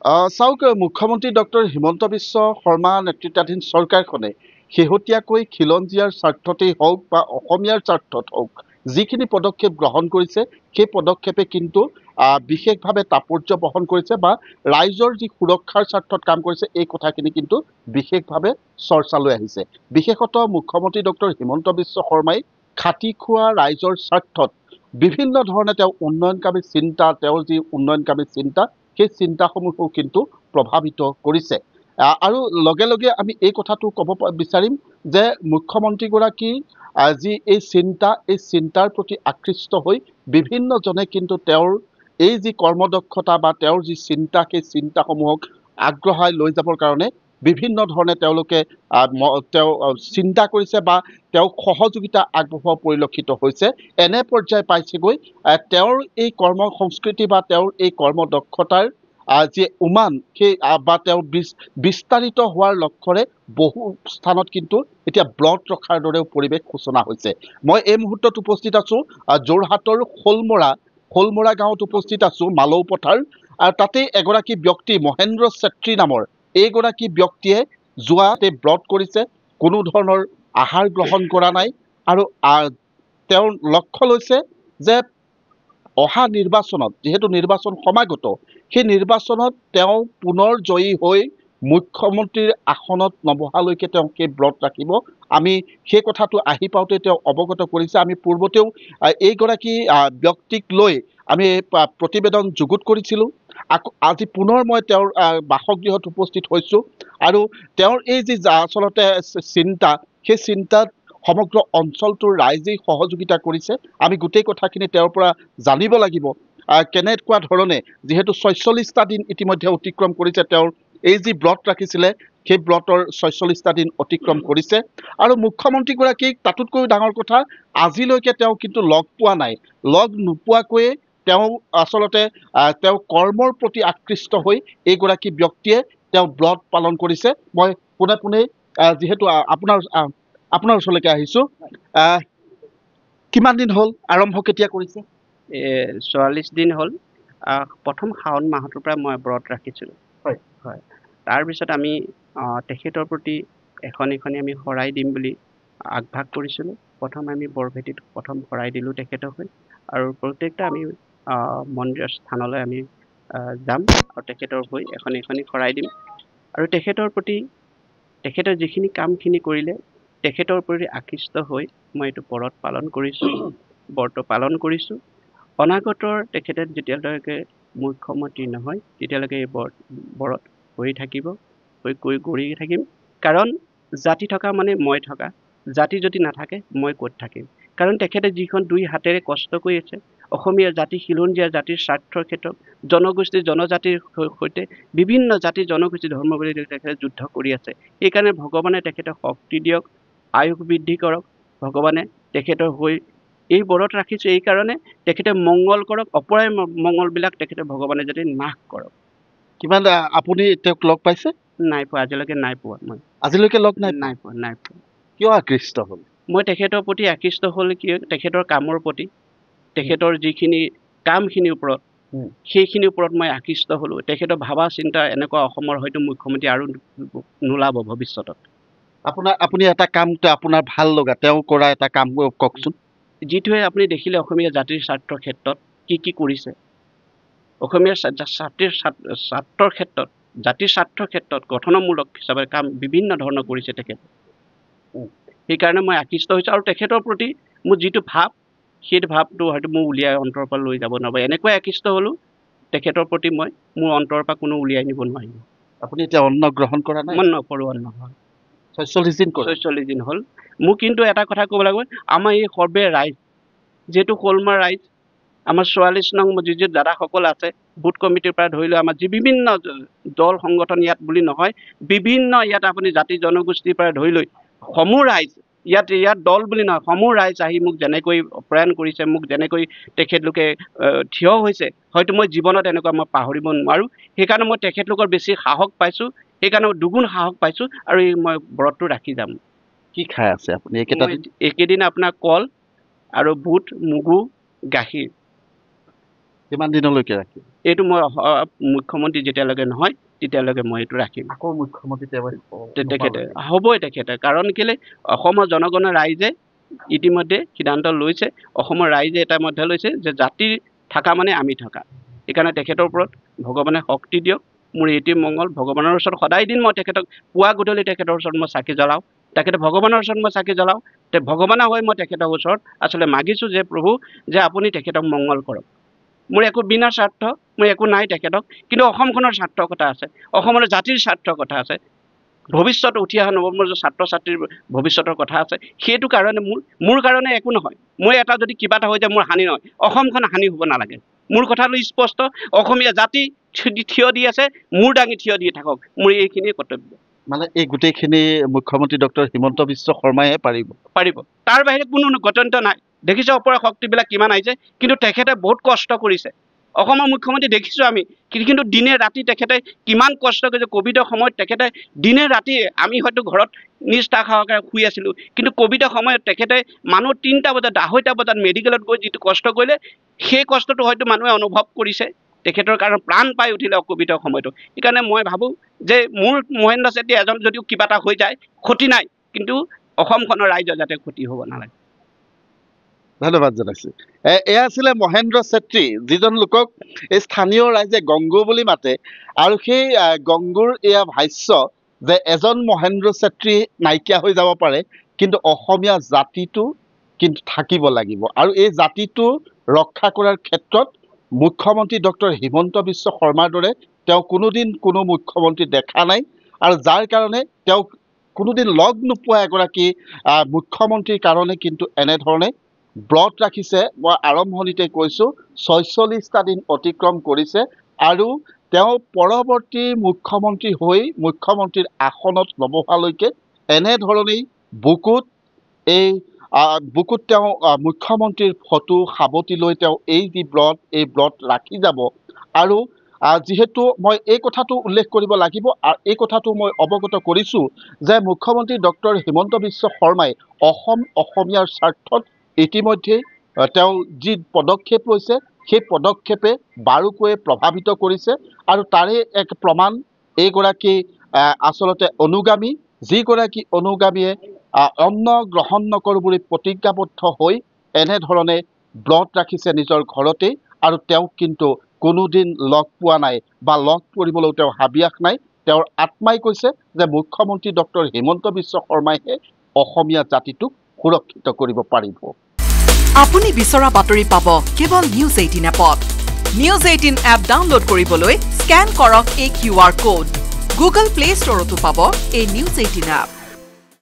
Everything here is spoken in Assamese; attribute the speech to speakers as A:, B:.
A: চাওক মুখ্যমন্ত্ৰী ডক্টৰ হিমন্ত বিশ্ব শৰ্মা নেতৃত্বাধীন চৰকাৰখনে শেহতীয়াকৈ খিলঞ্জীয়াৰ স্বাৰ্থতেই হওক বা অসমীয়াৰ স্বাৰ্থত হওক যিখিনি পদক্ষেপ গ্ৰহণ কৰিছে সেই পদক্ষেপে কিন্তু বিশেষভাৱে তাৎপৰ্য বহন কৰিছে বা ৰাইজৰ যি সুৰক্ষাৰ স্বাৰ্থত কাম কৰিছে এই কথাখিনি কিন্তু বিশেষভাৱে চৰ্চালৈ আহিছে। বিশেষতঃ মুখ্যমন্ত্ৰী ডক্টৰ হিমন্ত বিশ্ব শৰ্মাই খাটি খোৱা ৰাইজৰ স্বাৰ্থত বিভিন্ন ধৰণে তেওঁ উন্নয়নকামী চিন্তা তেওঁৰ যি উন্নয়নকামী চিন্তা সেই চিন্তাসমূহো কিন্তু প্ৰভাৱিত কৰিছে। আৰু লগে লগে আমি এই কথাটো ক'ব বিচাৰিম যে মুখ্যমন্ত্ৰীগৰাকী যি এই চিন্তাৰ প্ৰতি আকৃষ্ট হৈ বিভিন্নজনে কিন্তু তেওঁৰ এই যি কৰ্মদক্ষতা বা তেওঁৰ যি চিন্তা সেই চিন্তাসমূহক আগবঢ়াই লৈ যাবৰ কাৰণে বিভিন্ন ধৰণে তেওঁলোকে তেওঁ চিন্তা কৰিছে বা তেওঁক সহযোগিতা আগবঢ়োৱা পৰিলক্ষিত হৈছে। এনে পৰ্যায় পাইছেগৈ তেওঁৰ এই কৰ্ম সংস্কৃতি বা তেওঁৰ এই কৰ্মদক্ষতাৰ যি উমান সেই বা তেওঁৰ বিস্তাৰিত হোৱাৰ লক্ষ্যৰে বহু স্থানত কিন্তু এতিয়া ব্ৰত ৰখাৰ দৰেও পৰিৱেশ সূচনা হৈছে। মই এই মুহূৰ্তত উপস্থিত আছো যোৰহাটৰ শোলমৰা গাঁৱত উপস্থিত আছো মালৌ পথাৰ। আৰু তাতেই এগৰাকী ব্যক্তি মহেন্দ্ৰ চেত্ৰী নামৰ এইগৰাকী ব্যক্তিয়ে যোৱাতে ব্ৰত কৰিছে, কোনো ধৰণৰ আহাৰ গ্ৰহণ কৰা নাই আৰু তেওঁৰ লক্ষ্য লৈছে যে অহা নিৰ্বাচনত যিহেতু নিৰ্বাচন সমাগত সেই নিৰ্বাচনত তেওঁ পুনৰ জয়ী হৈ মুখ্যমন্ত্ৰীৰ আসনত নবহালৈকে তেওঁ সেই ব্ৰত ৰাখিব। আমি সেই কথাটো আহি পাওঁতে তেওঁ অৱগত কৰিছে। আমি পূৰ্বতেও এইগৰাকী ব্যক্তিক লৈ আমি প্ৰতিবেদন যুগুত কৰিছিলোঁ। আজি পুনৰ মই তেওঁৰ বাসগৃহত উপস্থিত হৈছোঁ আৰু তেওঁৰ এই যি আচলতে চিন্তা সেই চিন্তাত সমগ্ৰ অঞ্চলটোৰ ৰাইজেই সহযোগিতা কৰিছে। আমি গোটেই কথাখিনি তেওঁৰ পৰা জানিব লাগিব কেনেকুৱা ধৰণে, যিহেতু ৪৬টা দিন ইতিমধ্যে অতিক্ৰম কৰিছে, তেওঁৰ এই যি ব্ৰত ৰাখিছিলে সেই ব্ৰতৰ ৪৬টা দিন অতিক্ৰম কৰিছে আৰু মুখ্যমন্ত্ৰীগৰাকীক তাতোতকৈ ডাঙৰ কথা আজিলৈকে তেওঁ কিন্তু লগ পোৱা নাই। লগ নোপোৱাকৈয়ে তেওঁ আচলতে তেওঁ কৰ্মৰ প্ৰতি আকৃষ্ট হৈ এইগৰাকী ব্যক্তিয়ে তেওঁ ব্ৰত পালন কৰিছে। মই পোনে পোনে যিহেতু আপোনাৰ ওচৰলৈকে আহিছোঁ, কিমান দিন হ'ল, আৰম্ভ কেতিয়া কৰিছে?
B: ৪৪ দিন হ'ল। প্ৰথম শাওণ মাহটোৰ পৰা মই ব্ৰত ৰাখিছিলোঁ।
A: হয়।
B: তাৰপিছত আমি তেখেতৰ প্ৰতি এখনি আমি শৰাই দিম বুলি আগভাগ কৰিছিলোঁ। প্ৰথম আমি বৰভেটিত প্ৰথম শৰাই দিলোঁ তেখেতক হৈ, আৰু প্ৰত্যেকটা আমি মন্দিৰৰ স্থানলৈ আমি যাম আৰু তেখেতৰ হৈ এখনি শৰাই দিম। আৰু তেখেতৰ প্ৰতি তেখেতে যিখিনি কামখিনি কৰিলে তেখেতৰ প্ৰতি আকৃষ্ট হৈ মই এইটো ব্ৰত পালন কৰিছোঁ। অনাগতৰ তেখেতে যেতিয়ালৈকে মুখ্যমন্ত্ৰী নহয় তেতিয়ালৈকে এই ব্ৰত কৰি থাকিম। কাৰণ জাতি থকা মানে মই থকা, জাতি যদি নাথাকে মই ক'ত থাকিম। কাৰণ তেখেতে যিখন দুই হাতেৰে কষ্ট কৰি আছে অসমীয়া জাতি খিলঞ্জীয়া জাতিৰ স্বাৰ্থৰ ক্ষেত্ৰত জনগোষ্ঠী জনজাতিৰ সৈতে বিভিন্ন জাতি জনগোষ্ঠী ধৰ্ম বুলি তেখেতে যুদ্ধ কৰি আছে। সেইকাৰণে ভগৱানে তেখেতক শক্তি দিয়ক, আয়ুস বৃদ্ধি কৰক। ভগৱানে তেখেতৰ হৈ এই ব্ৰত ৰাখিছোঁ এই কাৰণে তেখেতে মংগল কৰক, অপৰাই মংগলবিলাক তেখেতে ভগৱানে যাতে নাশ কৰক।
A: কিমান আপুনি তেওঁক লগ পাইছে?
B: নাই পোৱা, আজিলৈকে নাই পোৱা। মই
A: আজিলৈকে লগ নাই
B: পোৱা।
A: কিয় আকৃষ্ট হ'ল?
B: মই তেখেতৰ প্ৰতি আকৃষ্ট হ'ল কি, তেখেতৰ কামৰ প্ৰতি, তেখেতৰ যিখিনি কামখিনিৰ ওপৰত সেইখিনিৰ ওপৰত মই আকৃষ্ট হ'লোঁ। তেখেতৰ ভাবা চিন্তা এনেকুৱা অসমৰ হয়তো মুখ্যমন্ত্ৰী আৰু নোলাব ভৱিষ্যতত।
A: আপুনি এটা কাম আপোনাৰ ভাল লগা তেওঁ কৰা এটা কাম কওকচোন।
B: যিটোৱে আপুনি দেখিলে অসমীয়া জাতিৰ স্বাৰ্থৰ ক্ষেত্ৰত কি কৰিছে, অসমীয়া জাতিৰ স্বাৰ্থৰ ক্ষেত্ৰত গঠনমূলক হিচাপে কাম বিভিন্ন ধৰণৰ কৰিছে তেখেতে। সেইকাৰণে মই আকৃষ্ট হৈছোঁ আৰু তেখেতৰ প্ৰতি মোৰ যিটো ভাৱ সেইটো ভাৱটো হয়তো মোৰ উলিয়াই অন্তৰৰ পৰা লৈ যাব নোৱাৰিব। এনেকৈ আকৃষ্ট হ'লোঁ তেখেতৰ প্ৰতি মই মোৰ অন্তৰৰ পৰা কোনো উলিয়াই নিব নোৱাৰিব।
A: আপুনি এতিয়া অন্ন গ্ৰহণ কৰা নাই?
B: মই নকৰোঁ অন্ন।
A: ৪৪
B: দিন হ'ল। মোক কিন্তু এটা কথা ক'ব লাগিব, আমাৰ এই সৰ্বে ৰাইজ যিহেতু শোলমাৰ ৰাইজ, আমাৰ ৪৪ নং যি দাদাসকল আছে বুথ কমিটিৰ পৰা ধৰি লৈ আমাৰ যি বিভিন্ন দল সংগঠন ইয়াত বুলি নহয়, বিভিন্ন ইয়াত আপুনি জাতি জনগোষ্ঠীৰ পৰা ধৰি লৈ সমূহ ৰাইজ ইয়াত দল বুলি নহয় সমূহ ৰাইজ আহি মোক যেনেকৈ প্ৰয়াণ কৰিছে, মোক যেনেকৈ তেখেতলোকে থিয় হৈছে, হয়তো মই জীৱনত এনেকুৱা মই পাহৰিব নোৱাৰোঁ। সেইকাৰণে মই তেখেতলোকৰ বেছি সাহস পাইছোঁ, সেইকাৰণে দুগুণ সাহস পাইছোঁ আৰু এই মই ব্ৰতটো ৰাখি যাম।
A: কি খাই আছে আপুনি
B: এইকেইদিন আপোনাৰ কল আৰু বুট, মগু, গাখীৰ
A: কিমান দিনলৈকে ৰাখিম?
B: এইটো মই মুখ্যমন্ত্ৰী যেতিয়ালৈকে নহয় তেতিয়ালৈকে মই এইটো ৰাখিম।
A: আকৌ মুখ্যমন্ত্ৰী
B: তেখেতে হ'বই তেখেতে, কাৰণ কেলে অসমৰ জনগণৰ ৰাইজে ইতিমধ্যে সিদ্ধান্ত লৈছে, অসমৰ ৰাইজে এটা মধ্যে লৈছে যে জাতি থকা মানে আমি থকা। সেইকাৰণে তেখেতৰ ওপৰত ভগৱানে শক্তি দিয়ক। মোৰ এইটোৱে মংগল, ভগৱানৰ ওচৰত সদায় দিন মই তেখেতক পুৱা গধূলি তেখেতৰ ওচৰত মই চাকি জ্বলাওঁ, তেখেতে ভগৱানৰ ওচৰত মই চাকি জ্বলাওঁ। ভগৱানে হৈ মই তেখেতৰ ওচৰত আচলতে মাগিছোঁ যে প্ৰভু যে আপুনি তেখেতক মংগল কৰক। মোৰ একো বিনা স্বাৰ্থ, মোৰ একো নাই তেখেতক, কিন্তু অসমখনৰ স্বাৰ্থৰ কথা আছে, অসমৰ জাতিৰ স্বাৰ্থৰ কথা আছে, ভৱিষ্যত উঠি অহা নৱপ্ৰজন্মৰ ছাত্ৰ ছাত্ৰীৰ ভৱিষ্যতৰ কথা আছে। সেইটো কাৰণে মোৰ কাৰণে একো নহয়। মই এটা যদি কিবা এটা হৈ যায় মোৰ হানি নহয়, অসমখন হানি হ'ব নালাগে। মোৰ কথাটো স্পষ্ট, অসমীয়া জাতি থিয় দি আছে, মূৰ দাঙি থিয় দি থাকক, মোৰ এইখিনিয়ে কৰ্তব্য।
A: মানে এই গোটেইখিনি মুখ্যমন্ত্ৰী ডক্টৰ হিমন্ত বিশ্ব শৰ্মাইহে পাৰিব।
B: তাৰ বাহিৰে কোনো গত্যন্তৰ নাই। দেখিছে অপৰা শক্তিবিলাক কিমান আহিছে, কিন্তু তেখেতে বহুত কষ্ট কৰিছে। অসমৰ মুখ্যমন্ত্ৰী দেখিছোঁ আমি, কিন্তু দিনে ৰাতি তেখেতে কিমান কষ্ট কৰিছে। ক'ভিডৰ সময়ত তেখেতে দিনে ৰাতি, আমি হয়তো ঘৰত নিষ্ঠা সহকাৰে শুই আছিলোঁ, কিন্তু ক'ভিডৰ সময়ত তেখেতে মানুহ 3টা বজাত 2:30 বজাত মেডিকেলত গৈ যিটো কষ্ট কৰিলে, সেই কষ্টটো হয়তো মানুহে অনুভৱ কৰিছে। তেখেতৰ কাৰণে প্ৰাণ পাই উঠিলে ক'ভিডৰ সময়তো। সেইকাৰণে মই ভাবোঁ যে মোৰ মহেন্দ্ৰ চেত্ৰী এজন যদিও কিবা এটা হৈ যায় ক্ষতি নাই, কিন্তু অসমখনৰ ৰাইজৰ যাতে ক্ষতি হ'ব নালাগে।
A: ধন্যবাদ জনাইছোঁ। এয়া আছিলে মহেন্দ্ৰ চেত্ৰী, যিজন লোকক এই স্থানীয় ৰাইজে গংগু বুলি মাতে, আৰু সেই গংগুৰ এয়া ভাষ্য যে এজন মহেন্দ্ৰ চেত্ৰী নাইকিয়া হৈ যাব পাৰে, কিন্তু অসমীয়া জাতিটো কিন্তু থাকিব লাগিব, আৰু এই জাতিটো ৰক্ষা কৰাৰ ক্ষেত্ৰত মুখ্যমন্ত্ৰী ডক্টৰ হিমন্ত বিশ্ব শৰ্মাৰ দৰে তেওঁ কোনোদিন কোনো মুখ্যমন্ত্ৰী দেখা নাই, আৰু যাৰ কাৰণে তেওঁ কোনোদিন লগ নোপোৱা এগৰাকী মুখ্যমন্ত্ৰীৰ কাৰণে কিন্তু এনেধৰণে ব্ৰত ৰাখিছে। মই আৰম্ভণিতে কৈছোঁ 46টা দিন অতিক্ৰম কৰিছে, আৰু তেওঁ পৰৱৰ্তী মুখ্যমন্ত্ৰী হৈ মুখ্যমন্ত্ৰীৰ আসনত নবহালৈকে এনেধৰণেই বুকুত তেওঁ মুখ্যমন্ত্ৰীৰ ফটো সাৱটি লৈ তেওঁ এই ব্ৰত ৰাখি যাব। আৰু যিহেতু মই এই কথাটো উল্লেখ কৰিব লাগিব, আৰু এই কথাটো মই অৱগত কৰিছোঁ যে মুখ্যমন্ত্ৰী ডক্টৰ হিমন্ত বিশ্ব শৰ্মাই অসমীয়াৰ স্বাৰ্থত ইতিমধ্যে তেওঁ যি পদক্ষেপ লৈছে, সেই পদক্ষেপে বাৰুকৈয়ে প্ৰভাৱিত কৰিছে, আৰু তাৰে এক প্ৰমাণ এইগৰাকী আচলতে অনুগামী, যিগৰাকী অনুগামীয়ে অন্ন গ্ৰহণ নকৰোঁ বুলি প্ৰতিজ্ঞাবদ্ধ হৈ এনেধৰণে ব্ৰত ৰাখিছে নিজৰ ঘৰতেই, আৰু তেওঁক কিন্তু কোনোদিন লগ পোৱা নাই বা লগ কৰিবলৈও তেওঁ হাবিয়াস নাই। তেওঁৰ আত্মাই কৈছে যে মুখ্যমন্ত্ৰী ডক্টৰ হিমন্ত বিশ্ব শৰ্মাইহে অসমীয়া জাতিটোক সুৰক্ষিত কৰিব পাৰিব।
C: আপুনি বিচৰা বাতৰি পাব কেৱল নিউজ 18 এপত। নিউজ 18 এপ ডাউনলোড কৰিবলৈ স্কেন কৰক এই QR কোড। গুগল প্লে ষ্টৰতো পাব এই নিউজ 18 এপ।